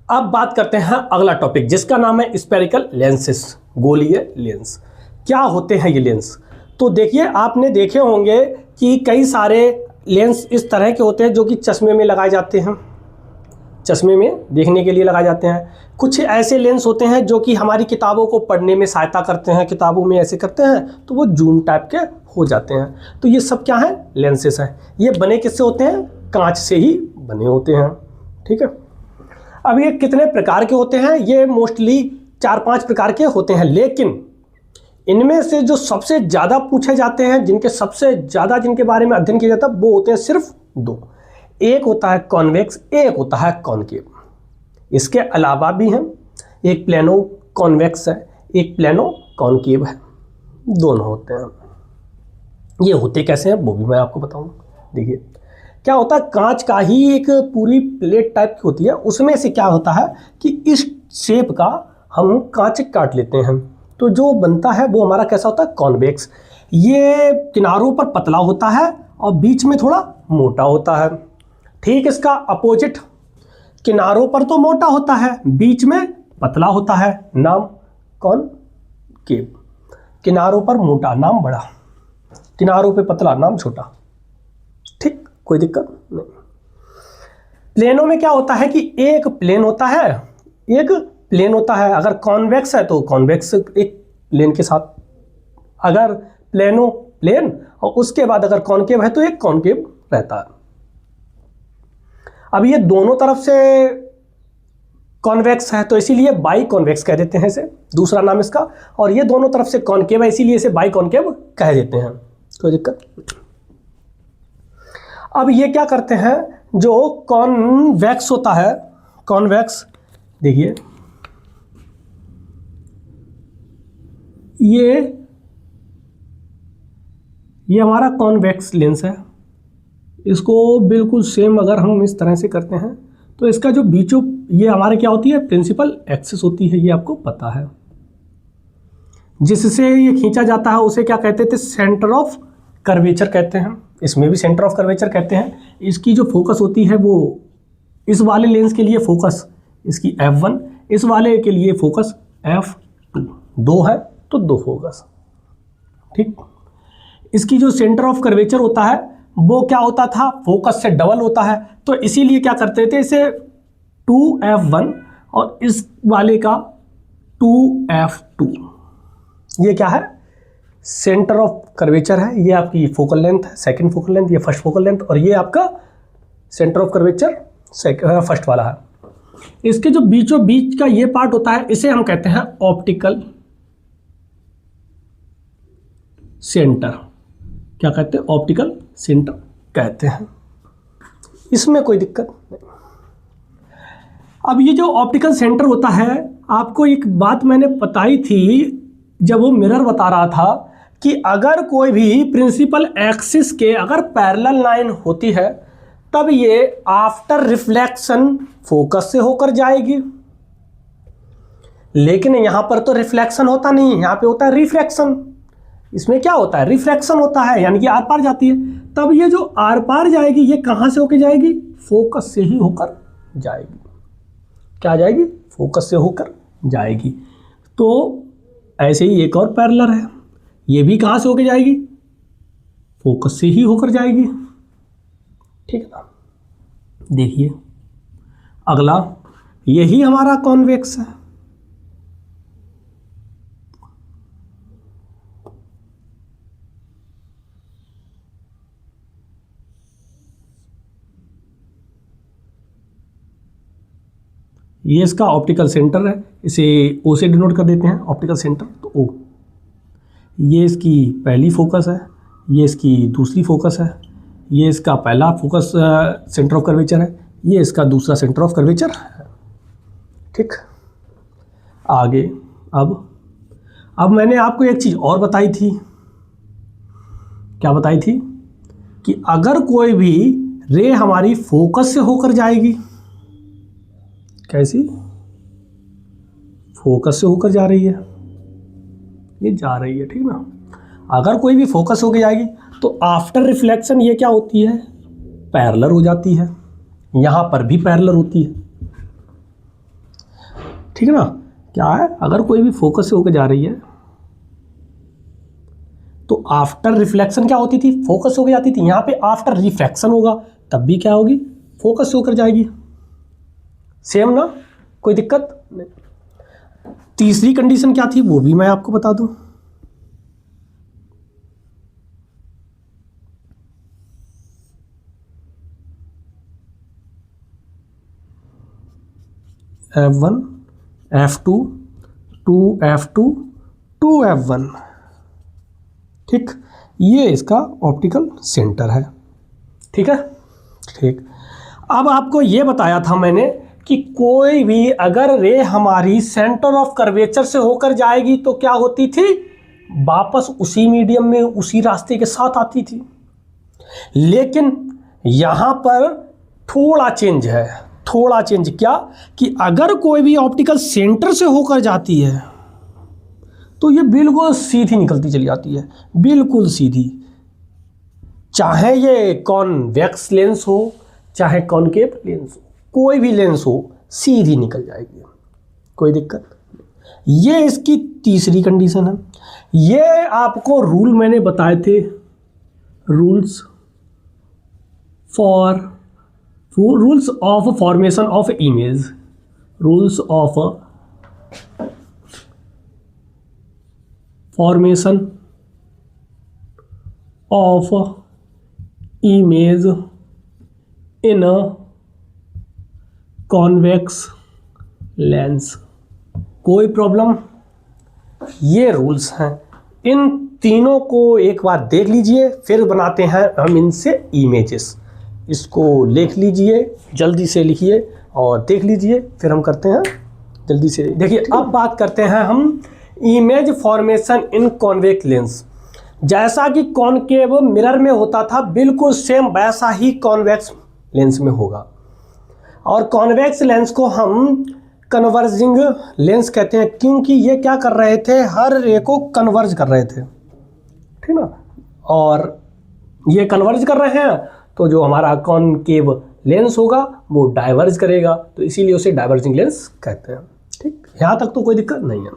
अब बात करते हैं अगला टॉपिक जिसका नाम है स्फेरिकल लेंसेस, गोलीय लेंस। क्या होते हैं ये लेंस? तो देखिए, आपने देखे होंगे कि कई सारे लेंस इस तरह के होते हैं जो कि चश्मे में लगाए जाते हैं, चश्मे में देखने के लिए लगाए जाते हैं। कुछ ऐसे लेंस होते हैं जो कि हमारी किताबों को पढ़ने में सहायता करते हैं, किताबों में ऐसे करते हैं तो वो जूम टाइप के हो जाते हैं। तो ये सब क्या है? लेंसेस हैं। ये बने किससे होते हैं? कांच से ही बने होते हैं। ठीक है। अब ये कितने प्रकार के होते हैं? ये मोस्टली 4-5 प्रकार के होते हैं, लेकिन इनमें से जो सबसे ज़्यादा पूछे जाते हैं, जिनके सबसे ज़्यादा जिनके बारे में अध्ययन किया जाता है, वो होते हैं सिर्फ 2। एक होता है कॉन्वेक्स, एक होता है कॉनकेव। इसके अलावा भी हैं, एक प्लेनो कॉन्वेक्स है, एक प्लेनो कॉनकेव है, दोनों होते हैं। ये होते कैसे हैं वो भी मैं आपको बताऊंगा। देखिए क्या होता है, कांच का ही एक पूरी प्लेट टाइप की होती है, उसमें से क्या होता है कि इस शेप का हम कांच काट लेते हैं तो जो बनता है वो हमारा कैसा होता है? कॉन्वेक्स। ये किनारों पर पतला होता है और बीच में थोड़ा मोटा होता है। ठीक इसका अपोजिट, किनारों पर तो मोटा होता है, बीच में पतला होता है, नाम कॉनकेव। किनारों पर मोटा, नाम बड़ा, किनारों पे पतला, नाम छोटा। ठीक, कोई दिक्कत नहीं। प्लेनों में क्या होता है कि एक प्लेन होता है, एक प्लेन होता है। अगर कॉन्वेक्स है तो कॉन्वेक्स एक प्लेन के साथ, अगर प्लेनो प्लेन और उसके बाद अगर कॉनकेव है तो एक कॉनकेव रहता है। अब ये दोनों तरफ से कॉन्वेक्स है तो इसीलिए बाई कॉन्वेक्स कह देते हैं इसे, दूसरा नाम इसका। और ये दोनों तरफ से कॉनकेव है इसीलिए इसे बाई कॉनकेव कह देते हैं। कोई दिक्कत? अब ये क्या करते हैं, जो कॉन्वेक्स होता है, कॉन्वेक्स, देखिए ये हमारा कॉन्वेक्स लेंस है। इसको बिल्कुल सेम अगर हम इस तरह से करते हैं तो इसका जो बीचों, ये हमारे क्या होती है? प्रिंसिपल एक्सिस होती है, ये आपको पता है। जिससे ये खींचा जाता है उसे क्या कहते थे? सेंटर ऑफ कर्वेचर कहते हैं। इसमें भी सेंटर ऑफ कर्वेचर कहते हैं। इसकी जो फोकस होती है वो इस वाले लेंस के लिए फोकस इसकी F1, इस वाले के लिए फोकस F2। 2 है तो 2 फोकस। ठीक, इसकी जो सेंटर ऑफ कर्वेचर होता है वो क्या होता था? फोकस से डबल होता है। तो इसीलिए क्या करते थे, इसे 2F1 और इस वाले का 2F2। ये क्या है? सेंटर ऑफ कर्वेचर है। ये आपकी फोकल लेंथ है, सेकंड फोकल लेंथ, ये फर्स्ट फोकल लेंथ, और ये आपका सेंटर ऑफ कर्वेचर फर्स्ट वाला है। इसके जो बीचों बीच का ये पार्ट होता है इसे हम कहते हैं ऑप्टिकल सेंटर। क्या कहते हैं? ऑप्टिकल सेंटर कहते हैं। इसमें कोई दिक्कत नहीं। अब ये जो ऑप्टिकल सेंटर होता है, आपको एक बात मैंने बताई थी जब वो मिरर बता रहा था कि अगर कोई भी प्रिंसिपल एक्सिस के अगर पैरेलल लाइन होती है तब ये आफ्टर रिफ्लेक्शन फोकस से होकर जाएगी। लेकिन यहां पर तो रिफ्लेक्शन होता नहीं, यहां पे होता है रिफ्रैक्शन। इसमें क्या होता है? रिफ्रैक्शन होता है, यानी कि आर पार जाती है। तब ये जो आर पार जाएगी ये कहां से होकर जाएगी? फोकस से ही होकर जाएगी। क्या जाएगी? फोकस से होकर जाएगी। तो ऐसे ही एक और पैरेलल है, ये भी कहां से होकर जाएगी? फोकस से ही होकर जाएगी। ठीक है ना? देखिए अगला, यही हमारा कॉन्वेक्स है। ये इसका ऑप्टिकल सेंटर है, इसे ओ से डिनोट कर देते हैं, ऑप्टिकल सेंटर तो ओ। ये इसकी पहली फोकस है, ये इसकी दूसरी फोकस है, ये इसका पहला फोकस सेंटर ऑफ कर्वेचर है, ये इसका दूसरा सेंटर ऑफ कर्वेचर है। ठीक, आगे अब मैंने आपको एक चीज़ और बताई थी। क्या बताई थी? कि अगर कोई भी रे हमारी फोकस से होकर जाएगी, कैसी? फोकस से होकर जा रही है, ये जा रही है, ठीक ना? अगर कोई भी फोकस होकर जाएगी तो आफ्टर रिफ्लेक्शन ये क्या होती है? पैरेलल हो जाती है। यहाँ पर भी पैरेलल होती है। ठीक है ना। क्या है, अगर कोई भी फोकस से होकर जा रही है तो आफ्टर रिफ्लेक्शन क्या होती थी, फोकस होकर जाती थी। यहाँ पे आफ्टर रिफ्रैक्शन होगा तब भी क्या होगी, फोकस से होकर जाएगी। सेम ना, कोई दिक्कत नहीं। तीसरी कंडीशन क्या थी वो भी मैं आपको बता दूं। F1 F2 2F2 2F1, ठीक, ये इसका ऑप्टिकल सेंटर है। ठीक है, ठीक। अब आपको ये बताया था मैंने कि कोई भी अगर रे हमारी सेंटर ऑफ कर्वेचर से होकर जाएगी तो क्या होती थी, वापस उसी मीडियम में उसी रास्ते के साथ आती थी। लेकिन यहां पर थोड़ा चेंज है, थोड़ा चेंज क्या, कि अगर कोई भी ऑप्टिकल सेंटर से होकर जाती है तो ये बिल्कुल सीधी निकलती चली जाती है, बिल्कुल सीधी। चाहे ये कॉन्वेक्स लेंस हो चाहे कॉनकेव लेंस हो, कोई भी लेंस हो सीधी निकल जाएगी, कोई दिक्कत। ये इसकी तीसरी कंडीशन है। ये आपको रूल मैंने बताए थे, rules of formation of image, rules of formation of image in a convex lens. कोई प्रॉब्लम, ये रूल्स हैं। इन तीनों को एक बार देख लीजिए, फिर बनाते हैं हम इनसे इमेजेस। इसको लिख लीजिए, जल्दी से लिखिए और देख लीजिए, फिर हम करते हैं जल्दी से। देखिए अब बात करते हैं हम इमेज फॉर्मेशन इन कॉन्वेक्स लेंस। जैसा कि कॉनकेव मिरर में होता था बिल्कुल सेम वैसा ही कॉन्वेक्स लेंस में होगा। और कॉन्वेक्स लेंस को हम कन्वर्जिंग लेंस कहते हैं, क्योंकि ये क्या कर रहे थे, हर रे को कन्वर्ज कर रहे थे, ठीक ना। और ये कन्वर्ज कर रहे हैं तो जो हमारा कॉनकेव लेंस होगा वो डाइवर्ज करेगा, तो इसीलिए उसे डाइवर्जिंग लेंस कहते हैं। ठीक, यहाँ तक तो कोई दिक्कत नहीं है।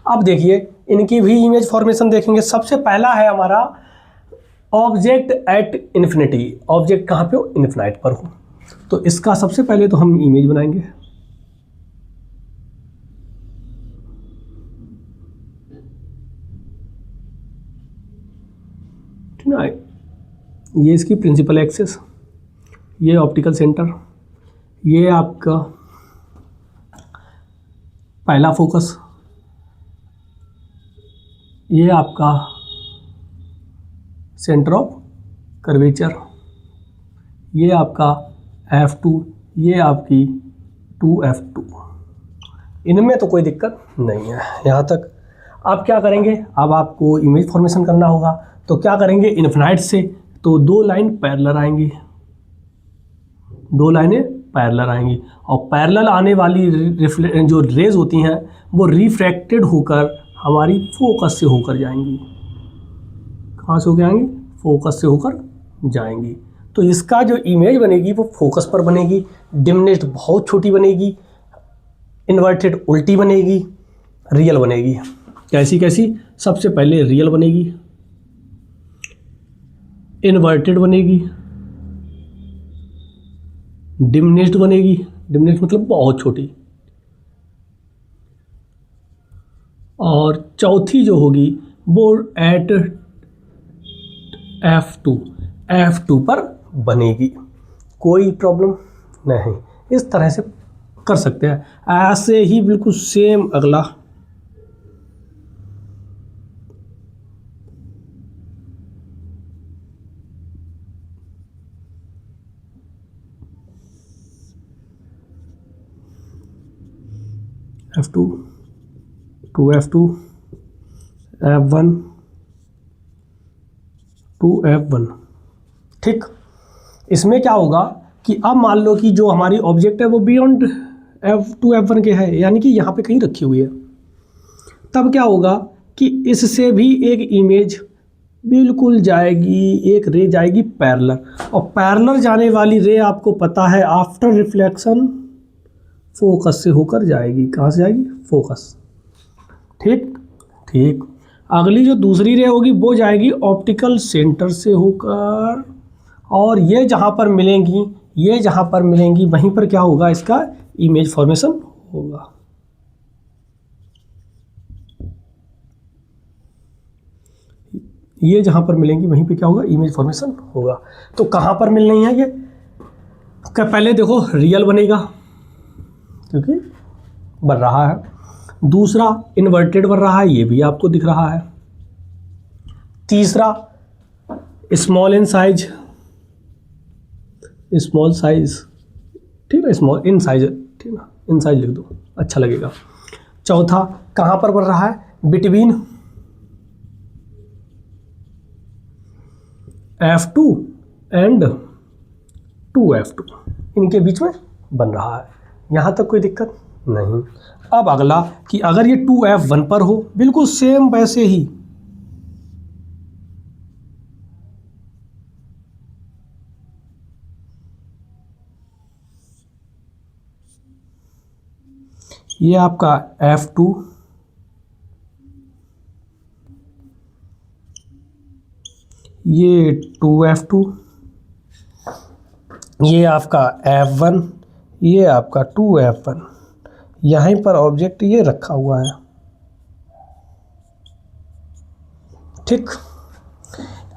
अब देखिए इनकी भी इमेज फॉर्मेशन देखेंगे। सबसे पहला है हमारा ऑब्जेक्ट एट इन्फिनिटी। ऑब्जेक्ट कहाँ पे हो, इन्फिनाइट पर हो, तो इसका सबसे पहले तो हम इमेज बनाएंगे। ठीक ना, ये इसकी प्रिंसिपल एक्सिस, ये ऑप्टिकल सेंटर, ये आपका पहला फोकस, ये आपका सेंटर ऑफ कर्वेचर, ये आपका F2, ये आपकी 2F2। इनमें तो कोई दिक्कत नहीं है यहाँ तक। अब क्या करेंगे, अब आपको इमेज फॉर्मेशन करना होगा, तो क्या करेंगे, इन्फिनाइट से तो दो लाइन पैरेलल आएंगी, दो लाइनें पैरेलल आएंगी, और पैरेलल आने वाली जो रेज होती हैं वो रिफ्रैक्टेड होकर हमारी फोकस से होकर जाएंगी। कहाँ से होकर आएंगी, फोकस से होकर जाएंगी। तो इसका जो इमेज बनेगी वो फोकस पर बनेगी, डिमनेस्ड बहुत छोटी बनेगी, इन्वर्टेड उल्टी बनेगी, रियल बनेगी। कैसी कैसी, सबसे पहले रियल बनेगी, इन्वर्टेड बनेगी, डिमनेस्ड बनेगी, डिमनेस्ड मतलब बहुत छोटी, और चौथी जो होगी वो एट F2 पर बनेगी। कोई प्रॉब्लम नहीं, इस तरह से कर सकते हैं। ऐसे ही बिल्कुल सेम अगला F2 2F2 F1 2F1। ठीक, इसमें क्या होगा कि अब मान लो कि जो हमारी ऑब्जेक्ट है वो बियॉन्ड F2 F1 के है, यानी कि यहाँ पे कहीं रखी हुई है। तब क्या होगा कि इससे भी एक इमेज बिल्कुल जाएगी, एक रे जाएगी पैरेलल, और पैरेलल जाने वाली रे आपको पता है आफ्टर रिफ्लेक्शन फोकस से होकर जाएगी, कहाँ से जाएगी, फोकस। ठीक ठीक। अगली जो दूसरी रे होगी वो जाएगी ऑप्टिकल सेंटर से होकर, और ये जहाँ पर मिलेंगी, ये जहाँ पर मिलेंगी वहीं पर क्या होगा, इसका इमेज फॉर्मेशन होगा। ये जहाँ पर मिलेंगी वहीं पे क्या होगा, इमेज फॉर्मेशन होगा। तो कहाँ पर मिल रही है ये, पहले देखो रियल बनेगा क्योंकि बन रहा है, दूसरा इन्वर्टेड बन रहा है, ये भी आपको दिख रहा है, तीसरा small in size, small size, ठीक है, स्मॉल इन साइज, ठीक ना, इन साइज लिख दो अच्छा लगेगा। चौथा कहाँ पर बन रहा है, बिटवीन F2 एंड 2F2, इनके बीच में बन रहा है। यहाँ तक कोई दिक्कत नहीं। अब अगला कि अगर ये 2F1 पर हो, बिल्कुल सेम वैसे ही ये आपका F2, ये 2F2, ये आपका F1, ये आपका 2F1, यहीं पर ऑब्जेक्ट ये रखा हुआ है। ठीक।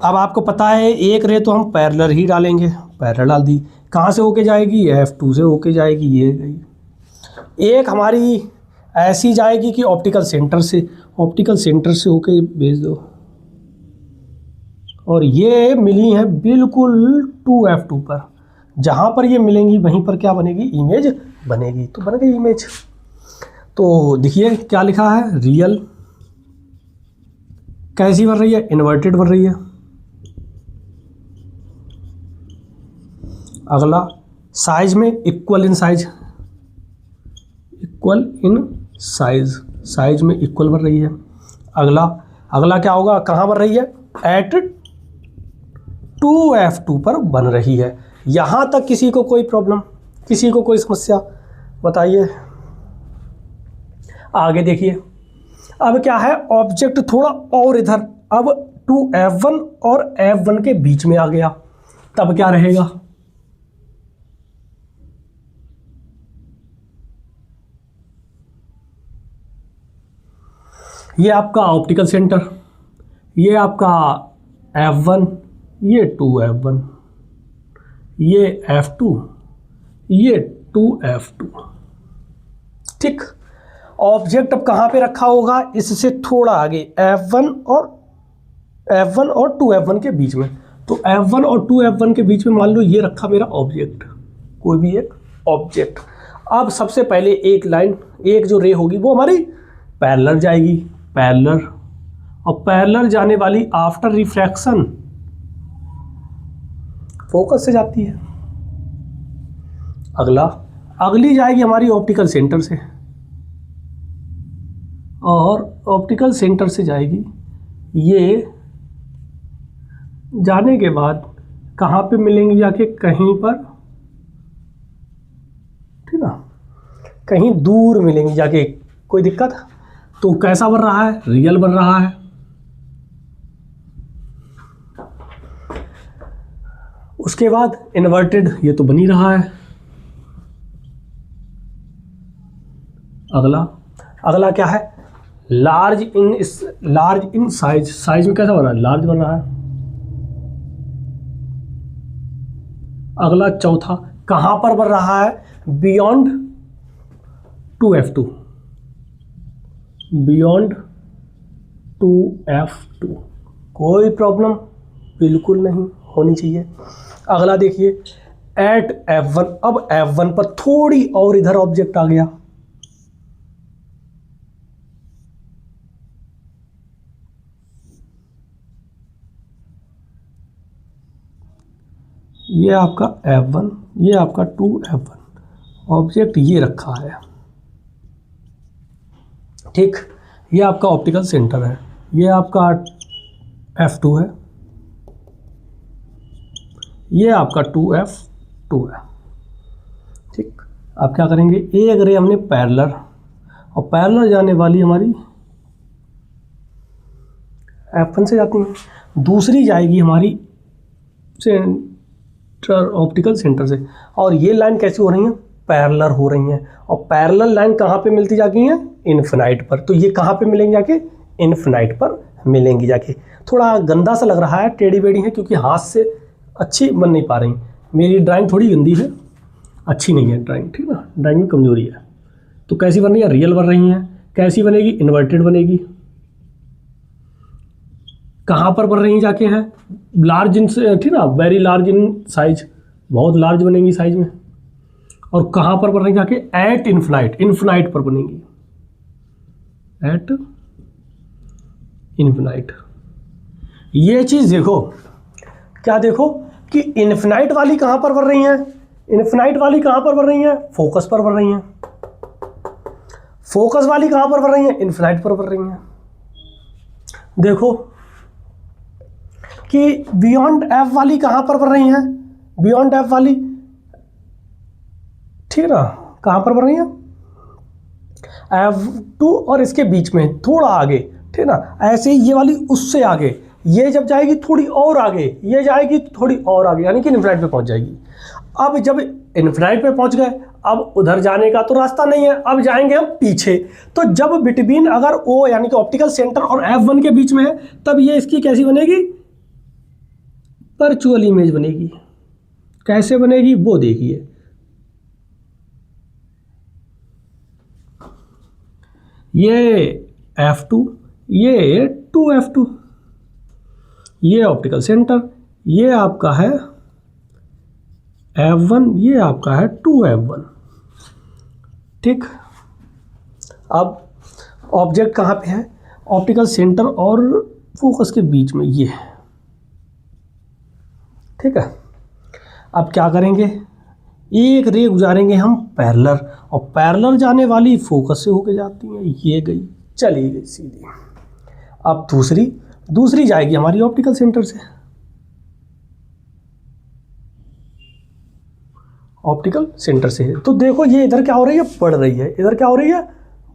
अब आपको पता है एक रे तो हम पैरेलल ही डालेंगे, पैरेलल डाल दी, कहाँ से होके जाएगी, F2 से होके जाएगी, ये गई। एक हमारी ऐसी जाएगी कि ऑप्टिकल सेंटर से, ऑप्टिकल सेंटर से होके भेज दो, और ये मिली है बिल्कुल 2F2 पर, जहाँ पर ये मिलेंगी वहीं पर क्या बनेगी, इमेज बनेगी। तो बन गई इमेज। तो देखिए क्या लिखा है, रियल कैसी बन रही है, इन्वर्टेड बन रही है। अगला साइज में equal in size, equal in size, size में इक्वल बन रही है। अगला क्या होगा, कहाँ बन रही है, एट 2F2 पर बन रही है। यहाँ तक किसी को कोई प्रॉब्लम, किसी को कोई समस्या, बताइए। आगे देखिए, अब क्या है, ऑब्जेक्ट थोड़ा और इधर, अब 2F1 और F1 के बीच में आ गया, तब क्या रहेगा, ये आपका ऑप्टिकल सेंटर, ये आपका F1, ये 2F1, ये F2, ये 2F2। ठीक। ऑब्जेक्ट अब कहाँ पे रखा होगा, इससे थोड़ा आगे F1 और 2F1 के बीच में। तो F1 और 2F1 के बीच में मान लो ये रखा मेरा ऑब्जेक्ट, कोई भी एक ऑब्जेक्ट। अब सबसे पहले एक लाइन, एक जो रे होगी वो हमारी पैरेलल जाएगी, पैरेलल, और पैरेलल जाने वाली आफ्टर रिफ्रैक्शन फोकस से जाती है। अगली जाएगी हमारी ऑप्टिकल सेंटर से, और ऑप्टिकल सेंटर से जाएगी, ये जाने के बाद कहाँ पे मिलेंगी, जाके कहीं पर, ठीक ना, कहीं दूर मिलेंगी जाके, कोई दिक्कत। तो कैसा बन रहा है, रियल बन रहा है। उसके बाद इन्वर्टेड, ये तो बन ही रहा है। अगला क्या है, लार्ज इन साइज, साइज में कैसा बन रहा है, लार्ज बन रहा है। अगला चौथा कहाँ पर बन रहा है, बियॉन्ड 2F2, बियॉन्ड 2F2, कोई प्रॉब्लम बिल्कुल नहीं होनी चाहिए। अगला देखिए, एट F1, अब F1 पर थोड़ी और इधर ऑब्जेक्ट आ गया, ये आपका F1, ये आपका 2F1, ऑब्जेक्ट ये रखा है। ठीक। ये आपका ऑप्टिकल सेंटर है, ये आपका F2 है, ये आपका 2F2 है। ठीक। अब क्या करेंगे, एक रे हमने पैरेलल, और पैरेलल जाने वाली हमारी F1 से जाती है, दूसरी जाएगी हमारी सेंटर, ऑप्टिकल सेंटर से। और ये लाइन कैसी हो रही है, पैरेलल हो रही हैं। और पैरेलल लाइन कहाँ पे मिलती जाती हैं, इन्फिनाइट पर। तो ये कहाँ पे मिलेंगी जाके, इन्फिनाइट पर मिलेंगी जाके। थोड़ा गंदा सा लग रहा है, टेढ़ी बेढ़ी है, क्योंकि हाथ से अच्छी बन नहीं पा रही। मेरी ड्राइंग थोड़ी गंदी है, अच्छी नहीं है ड्राइंग, ठीक ना, ड्राइंग में कमजोरी है। तो कैसी बन रही है, रियल बन रही हैं। कैसी बनेगी, इन्वर्टेड बनेगी। कहाँ पर बन रही जाके हैं, लार्ज इन, ठीक ना, वेरी लार्ज इन साइज, बहुत लार्ज बनेंगी साइज में। और कहाँ पर बन रही जाके, एट इन्फिनाइट, इन्फिनाइट पर बनेंगी, एट इन्फिनाइट। ये चीज़ देखो, क्या देखो कि इन्फिनाइट वाली कहाँ पर बन रही हैं, इन्फिनाइट वाली कहाँ पर बन रही हैं, फोकस पर बन रही हैं। फोकस वाली कहाँ पर बन रही हैं, इन्फिनाइट पर बन रही हैं। देखो कि बियॉन्ड एफ वाली कहाँ पर बन रही हैं, बियॉन्ड एफ वाली, ठीक ना, कहाँ पर बन रही हैं, F2 और इसके बीच में थोड़ा आगे, ठीक ना। ऐसे ही ये वाली उससे आगे, ये जब जाएगी थोड़ी और आगे, ये जाएगी थोड़ी और आगे, यानी कि इन्फिनाइट पे पहुंच जाएगी। अब जब इन्फिनाइट पे पहुंच गए, अब उधर जाने का तो रास्ता नहीं है, अब जाएंगे हम पीछे। तो जब बिटवीन अगर O यानी कि ऑप्टिकल सेंटर और F1 के बीच में है, तब ये इसकी कैसी बनेगी, वर्चुअल इमेज बनेगी। कैसे बनेगी वो देखिए, ये F2, ये 2F2, ये ऑप्टिकल सेंटर, ये आपका है F1, ये आपका है 2F1, ठीक। अब ऑब्जेक्ट कहाँ पे है, ऑप्टिकल सेंटर और फोकस के बीच में, ये है, ठीक है। अब क्या करेंगे, एक रे गुजारेंगे हम पैरेलल, और पैरेलल जाने वाली फोकस से होके जाती है, ये गई, चली गई सीधी। अब दूसरी जाएगी हमारी ऑप्टिकल सेंटर से, ऑप्टिकल सेंटर से। तो देखो ये इधर क्या हो रही है, बढ़ रही है, इधर क्या हो रही है,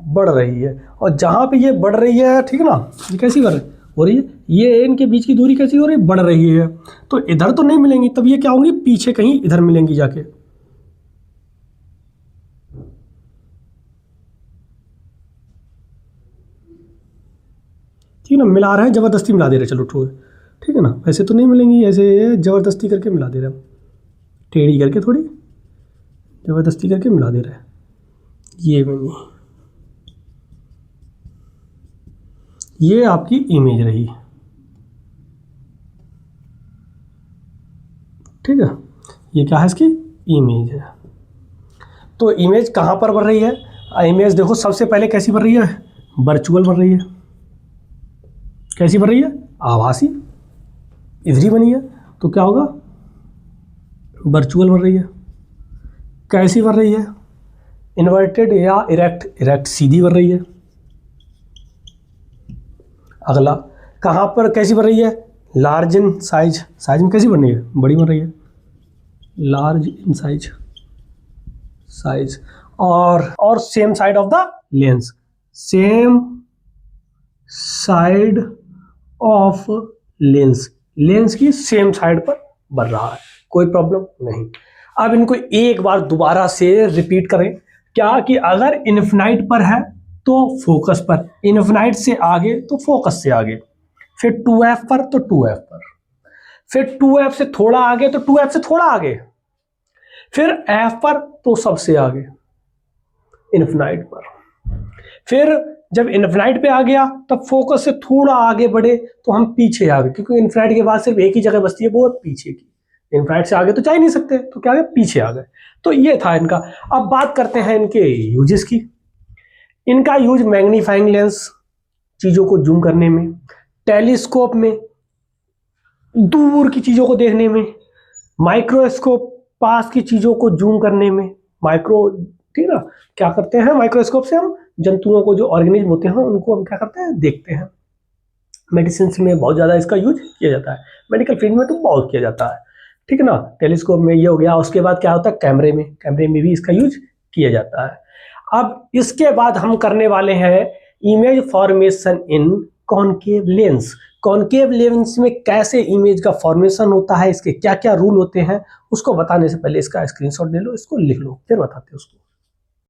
बढ़ रही है। और जहाँ पे ये बढ़ रही है, ठीक ना, ये कैसी हो रही है, ये इनके बीच की दूरी कैसी हो रही है, बढ़ रही है। तो इधर तो नहीं मिलेंगी, तब ये क्या होंगी, पीछे कहीं इधर मिलेंगी जाके, ठीक ना। मिला रहे हैं, ज़बरदस्ती मिला दे रहे, चलो ठीक है ना। वैसे तो नहीं मिलेंगी, ऐसे ज़बरदस्ती करके मिला दे रहे हैं, टेढ़ी करके थोड़ी ज़बरदस्ती करके मिला दे रहे हैं। ये बनी, ये आपकी इमेज रही, ठीक है। ये क्या है, इसकी इमेज है। तो इमेज कहाँ पर बन रही है, इमेज देखो सबसे पहले कैसी बन रही है, वर्चुअल बन रही है। कैसी बन रही है, आभासी, इधर ही बनी है, तो क्या होगा, वर्चुअल बन रही है। कैसी बन रही है, इन्वर्टेड या इरेक्ट सीधी बन रही है। अगला कहाँ पर कैसी बन रही है, लार्ज इन साइज में कैसी बन रही है, बड़ी बन रही है, लार्ज इन साइज। और same side of the lens, same side of lens की सेम साइड पर बन रहा है, कोई प्रॉब्लम नहीं। अब इनको एक बार दोबारा से रिपीट करें, क्या कि अगर इन्फिनाइट पर है तो फोकस पर, इन्फिनाइट से आगे तो फोकस से आगे, फिर 2F पर तो 2F पर, फिर 2F से थोड़ा आगे तो 2F से थोड़ा आगे, फिर F पर तो सबसे आगे इन्फिनाइट पर। फिर जब इन्फिनाइट पे आ गया तब फोकस से थोड़ा आगे बढ़े तो हम पीछे आ गए, क्योंकि इन्फिनाइट के बाद सिर्फ एक ही जगह बचती है, वो पीछे की। इन्फिनाइट से आगे तो जा ही नहीं सकते, तो क्या आ गए, पीछे आ गए। तो ये था इनका। अब बात करते हैं इनके यूजेस की। इनका यूज मैग्नीफाइंग लेंस, चीज़ों को जूम करने में, टेलीस्कोप में दूर की चीज़ों को देखने में, माइक्रोस्कोप पास की चीज़ों को जूम करने में, ठीक ना, क्या करते हैं, माइक्रोस्कोप से हम जंतुओं को, जो ऑर्गेनिज्म होते हैं उनको हम क्या करते हैं, देखते हैं। मेडिसिन में बहुत ज़्यादा इसका यूज किया जाता है, मेडिकल फील्ड में तो बहुत किया जाता है, ठीक है ना। टेलीस्कोप में ये हो गया। उसके बाद क्या होता है, कैमरे में भी इसका यूज किया जाता है। अब इसके बाद हम करने वाले हैं इमेज फॉर्मेशन इन कॉनकेव लेंस। कॉनकेव लेंस में कैसे इमेज का फॉर्मेशन होता है, इसके क्या क्या रूल होते हैं, उसको बताने से पहले इसका स्क्रीनशॉट ले लो, इसको लिख लो, फिर बताते हैं उसको।